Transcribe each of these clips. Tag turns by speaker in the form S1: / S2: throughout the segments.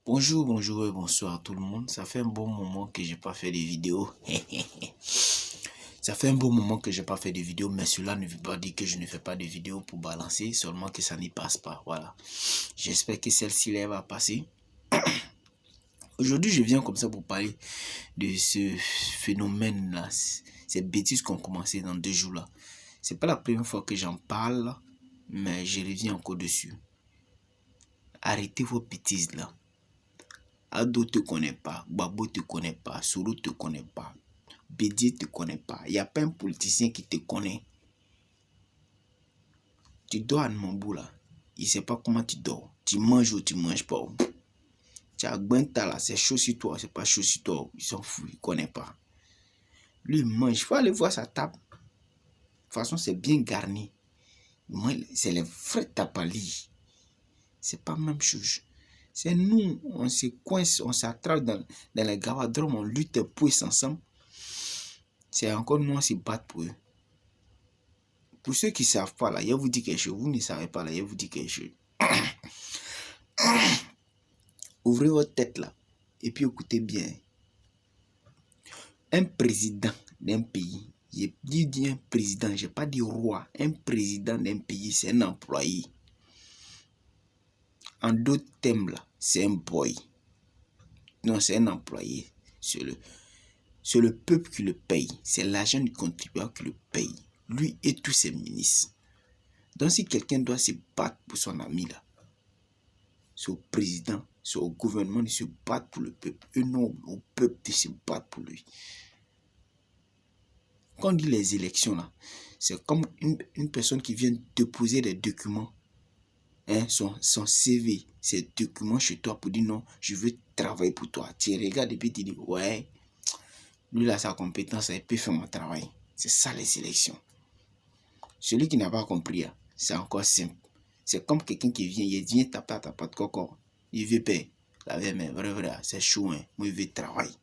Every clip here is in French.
S1: Bonjour, bonjour et bonsoir tout le monde. Ça fait un bon moment que j'ai pas fait de vidéos. Ça fait un bon moment que j'ai pas fait de vidéos, mais cela ne veut pas dire que je ne fais pas de vidéos pour balancer, seulement que ça n'y passe pas. Voilà. J'espère que celle-ci là va passer. Aujourd'hui, je viens comme ça pour parler de ce phénomène-là, ces bêtises qu'on commencé dans 2 jours là. C'est pas la première fois que j'en parle, mais je reviens encore dessus. Arrêtez vos bêtises là. Ado te connaît pas, Babo te connaît pas, Soro te connaît pas, Bédier te connaît pas. Il n'y a pas un politicien qui te connaît. Tu dors à Nmambou là, il ne sait pas comment tu dors. Tu manges ou tu manges pas. Tu as Gwenta là, c'est chaud sur toi, c'est pas chaud sur toi. Ils s'en foutent, il ne connaît pas. Lui, il mange, il faut aller voir sa table. De toute façon, c'est bien garni. C'est les vrais tapalis. C'est pas la même chose. C'est nous, on se coince, on s'attrape dans les gavadromes, on lutte pour ensemble. C'est encore nous, on se bat pour eux. Pour ceux qui ne savent pas, là, je vous dis quelque chose. Vous ne savez pas, là, je vous dis quelque chose. Ouvrez votre tête, là, et puis écoutez bien. Un président d'un pays, je dis un président, je n'ai pas dit roi. Un président d'un pays, c'est un employé. En d'autres termes, là, c'est un boy. Non, c'est un employé. C'est le peuple qui le paye. C'est l'argent du contribuable qui le paye. Lui et tous ses ministres. Donc si quelqu'un doit se battre pour son ami là, c'est au président, c'est au gouvernement de se battre pour le peuple. Et non au peuple de se battre pour lui. Quand on dit les élections là, c'est comme une personne qui vient déposer des documents, hein, son CV, ses documents chez toi pour dire non, je veux travailler pour toi. Tu regardes et puis tu dis ouais, lui là sa compétence, il peut faire mon travail. C'est ça les élections. Celui qui n'a pas compris, c'est encore simple. C'est comme quelqu'un qui vient, il vient taper à ta porte coco. Il veut payer. La mais vrai, c'est chou, hein. Moi, il veut travailler.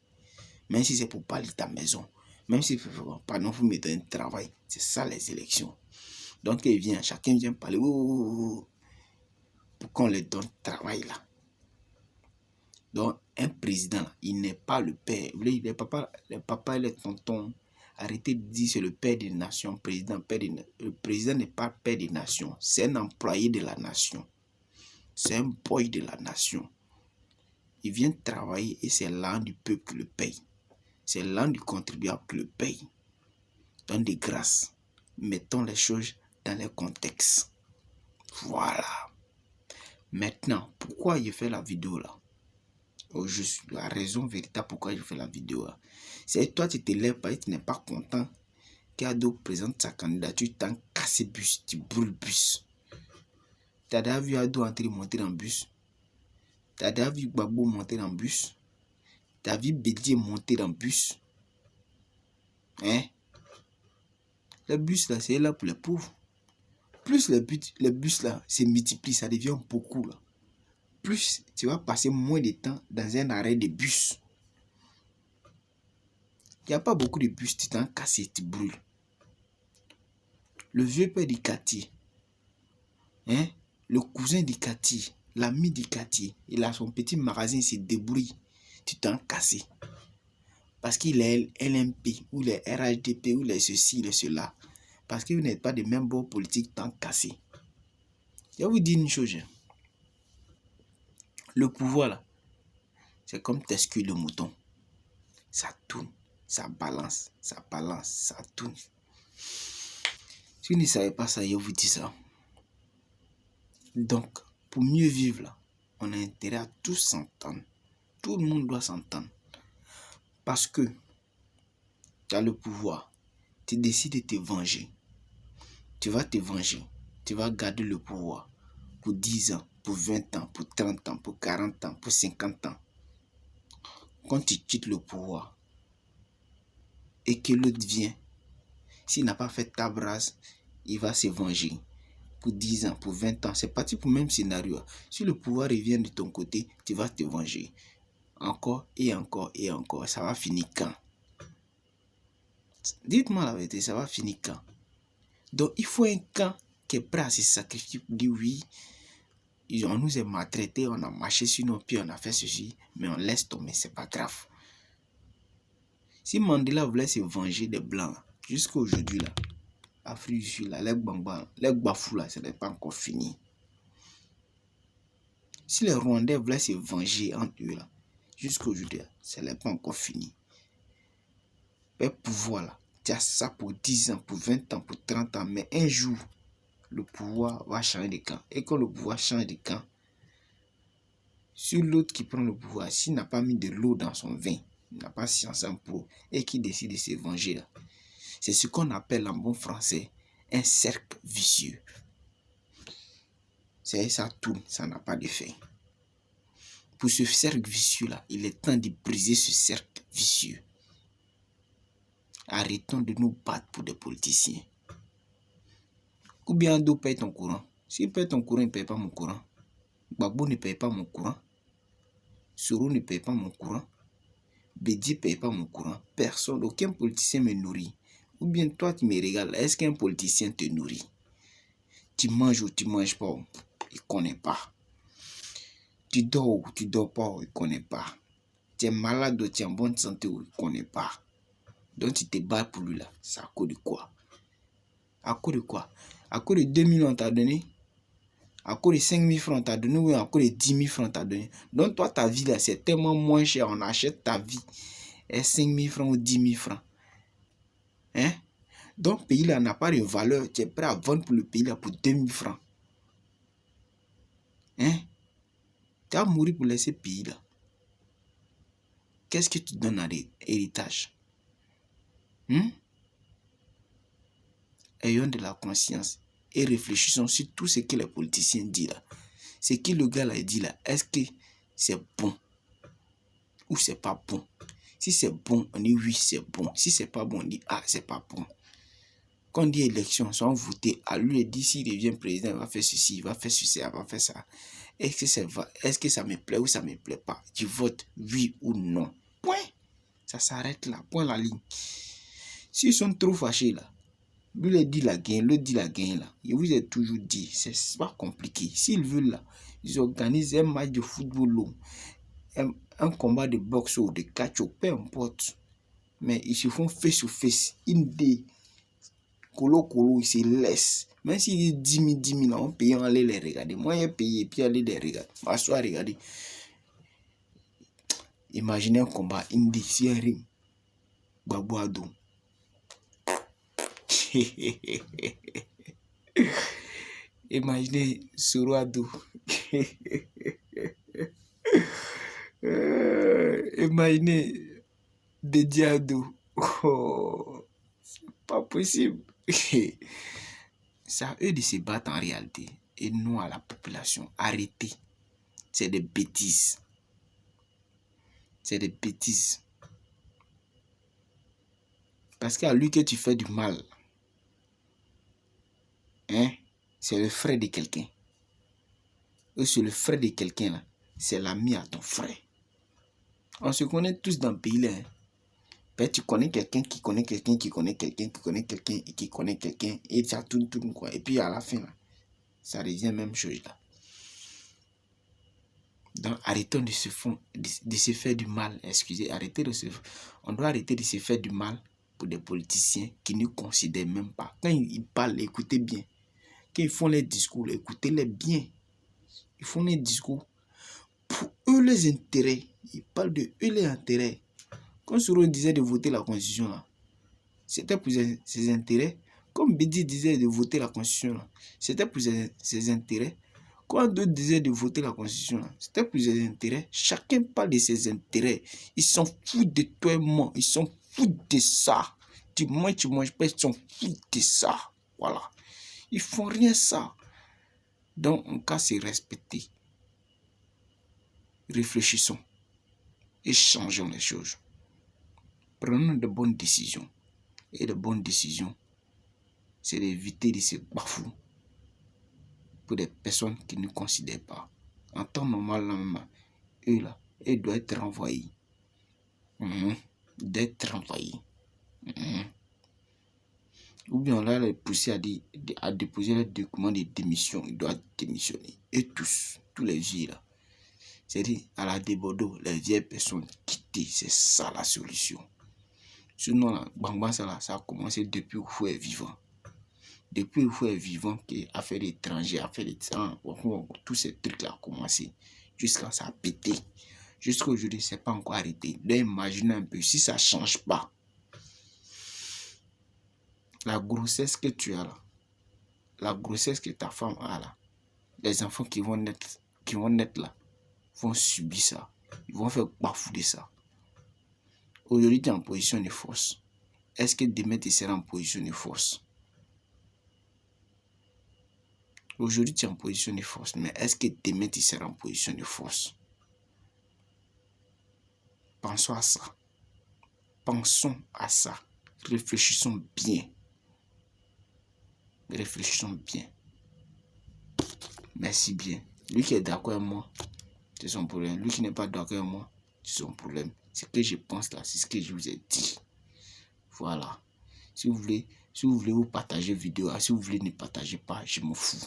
S1: Même si c'est pour parler de ta maison. Même si, pardon, vous mettez un travail. C'est ça les élections. Donc, il vient, chacun vient parler. Pour qu'on lui donne travail là. Donc, un président, il n'est pas le père. Les papas et les tontons. Arrêtez de dire c'est le père des nations, le président n'est pas père des nations, c'est un employé de la nation. C'est un boy de la nation. Il vient travailler et c'est l'argent du peuple qui le paye. C'est l'argent du contribuable qui le paye. Donc de grâce, mettons les choses dans les contextes. Voilà. Maintenant, pourquoi je fais la vidéo là? La raison véritable pourquoi je fais la vidéo là. C'est toi, tu te lèves parce que tu n'es pas content qu'Ado présente sa candidature, tu t'en casses le bus, tu brûles le bus. Tu as déjà vu Ado entrer monter dans le bus? Tu as déjà vu Babo monter dans le bus? Tu as vu Bédier monter dans le bus? Hein? Le bus là, c'est là pour les pauvres. Plus les bus là se multiplient, ça devient beaucoup là. Plus tu vas passer moins de temps dans un arrêt de bus. Il n'y a pas beaucoup de bus, tu t'en casses et tu brûles. Le vieux père du quartier, hein? Le cousin du quartier, l'ami du quartier, il a son petit magasin, il se débrouille. Tu t'en casses. Parce qu'il est LMP, ou les RHDP, ou les ceci, les cela. Parce que vous n'êtes pas de même bord politique, t'en casser. Je vais vous dire une chose. Le pouvoir là, c'est comme t'escuer le mouton. Ça tourne, ça balance, ça tourne. Si vous ne savez pas ça, je vous dis ça. Donc, pour mieux vivre là, on a intérêt à tous s'entendre. Tout le monde doit s'entendre. Parce que tu as le pouvoir. Tu décides de te venger. Tu vas te venger. Tu vas garder le pouvoir pour 10 ans, pour 20 ans, pour 30 ans, pour 40 ans, pour 50 ans. Quand tu quittes le pouvoir et que l'autre vient, s'il n'a pas fait ta brasse, il va se venger. Pour 10 ans, pour 20 ans, c'est parti pour le même scénario. Si le pouvoir revient de ton côté, tu vas te venger. Encore et encore et encore. Ça va finir quand? Dites-moi la vérité, ça va finir quand? Donc, il faut un camp qui est prêt à se sacrifier pour dire oui, On nous a maltraités, on a marché sur nos pieds, on a fait ceci, mais on laisse tomber, c'est pas grave. Si Mandela voulait se venger des Blancs, jusqu'à aujourd'hui, là, Afrique du Sud, là, les Gbafou, là, ce n'est pas encore fini. Si les Rwandais voulaient se venger entre eux, là, jusqu'à aujourd'hui, ce n'est pas encore fini. Le pouvoir, là, tu as ça pour 10 ans, pour 20 ans, pour 30 ans, mais un jour, le pouvoir va changer de camp. Et quand le pouvoir change de camp, sur l'autre qui prend le pouvoir, s'il n'a pas mis de l'eau dans son vin, il n'a pas science en pro, et qui décide de se venger, là, c'est ce qu'on appelle en bon français un cercle vicieux. C'est ça tourne, ça n'a pas d'effet. Pour ce cercle vicieux-là, il est temps de briser ce cercle vicieux. Arrêtons de nous battre pour des politiciens. Ou bien Ado paye ton courant. S'il paye ton courant, il ne paye pas mon courant. Gbagbo ne paye pas mon courant. Soro ne paye pas mon courant. Bédi ne paye pas mon courant. Personne, aucun politicien me nourrit. Ou bien toi, tu me régales. Est-ce qu'un politicien te nourrit? Tu manges ou tu ne manges pas, il ne connaît pas. Tu dors ou tu ne dors pas, il ne connaît pas. Tu es malade ou tu es en bonne santé, il ne connaît pas. Donc tu te bats pour lui là. C'est à cause de quoi? À cause de quoi? À cause de 2 000 on t'a donné? À cause de 5 000 francs on t'a donné? Ou à cause de 10 000 francs on t'a donné? Donc toi, ta vie là, c'est tellement moins cher. On achète ta vie. Et 5 000 francs ou 10 000 francs. Hein? Donc le pays là n'a pas de valeur. Tu es prêt à vendre pour le pays là pour 2 000 francs. Hein? Tu vas mourir pour laisser le pays là. Qu'est-ce que tu donnes à l'héritage? Ayons de la conscience et réfléchissons sur tout ce que les politiciens disent là. Ce que le gars là dit là, est-ce que c'est bon ou c'est pas bon? Si c'est bon, on dit oui, c'est bon. Si c'est pas bon, on dit ah, c'est pas bon. Quand on dit élection, on voter à lui et dit s'il devient président, il va faire ceci, il va faire ceci, il va faire ça. Est-ce que ça me plaît ou ça me plaît pas? Tu votes oui ou non. Point. Ça s'arrête là. Point la ligne. S'ils sont trop fâchés là, lui il dit la gagne, l'autre dit la gagne là. Je vous ai toujours dit, c'est pas compliqué. S'ils veulent là, ils organisent un match de football, un combat de boxe ou de catch, peu importe. Mais ils se font face to face, indé, colo, ils se laissent. Même s'il dit 10 000, on paye, on allait les regarder. Moi, j'ai payé et puis aller les regarder. M'asseoir, regarder. Imaginez un combat indé, si un ring, Gbagbo Ado. Imaginez Soro Ado. Imaginez Bédi Ado. Oh, c'est pas possible. C'est à eux de se battre en réalité. Et nous à la population. Arrêtez. C'est des bêtises. C'est des bêtises. Parce qu'à lui que tu fais du mal, hein, c'est le frère de quelqu'un. Et c'est le frère de quelqu'un là. C'est l'ami à ton frère. On se connaît tous dans le pays là. Hein. Tu connais quelqu'un qui connaît quelqu'un qui connaît quelqu'un qui connaît quelqu'un et qui connaît quelqu'un. Et ça tourne quoi. Et puis à la fin là, ça revient la même chose là. Donc arrêtons de se faire du mal. Excusez, on doit arrêter de se faire du mal pour des politiciens qui ne considèrent même pas. Quand ils parlent, écoutez bien. Quand ils font les discours, écoutez-les bien. Ils font les discours pour eux les intérêts. Ils parlent de eux les intérêts. Quand Soro disait de voter la constitution là, c'était pour ses intérêts. Comme Bédi disait de voter la constitution là, c'était pour ses intérêts. Quand d'autres disaient de voter la constitution là, c'était pour ses intérêts. Chacun parle de ses intérêts. Ils s'en foutent de toi et moi. Ils s'en foutent de ça. Tu manges pas, ils s'en foutent de ça. Voilà. Ils font rien ça. Donc, on peut se respecter. Réfléchissons et changeons les choses. Prenons de bonnes décisions. Et de bonnes décisions, c'est d'éviter de se bafouer pour des personnes qui ne considèrent pas. En temps normal, là, eux là, ils doivent être renvoyés. D'être renvoyés. Ou bien on l'a poussé à déposer le document de démission. Il doit démissionner. Et tous les vieux là. C'est-à-dire, à la débordeau, les vieilles personnes quittées. C'est ça la solution. Sinon, là, Bangba, ça a commencé depuis que Fou est vivant. Depuis que Fou est vivant, que affaires étrangères, affaires de sang, tous ces trucs-là ont commencé. Jusqu'à ça a pété. Jusqu'à aujourd'hui, ce n'est pas encore arrêté. Donc, imaginez un peu, si ça ne change pas, la grossesse que tu as là, la grossesse que ta femme a là, les enfants qui vont naître là, vont subir ça. Ils vont faire bafouler ça. Aujourd'hui, tu es en position de force. Est-ce que demain, tu seras en position de force? Aujourd'hui, tu es en position de force, mais est-ce que demain, tu seras en position de force? Pensons à ça. Pensons à ça. Réfléchissons bien. Réfléchissons bien. Merci bien. Lui qui est d'accord avec moi, c'est son problème. Lui qui n'est pas d'accord avec moi, c'est son problème. Ce que je pense là, c'est ce que je vous ai dit. Voilà. Si vous voulez vous partager vidéo, si vous voulez ne partagez pas, je m'en fous.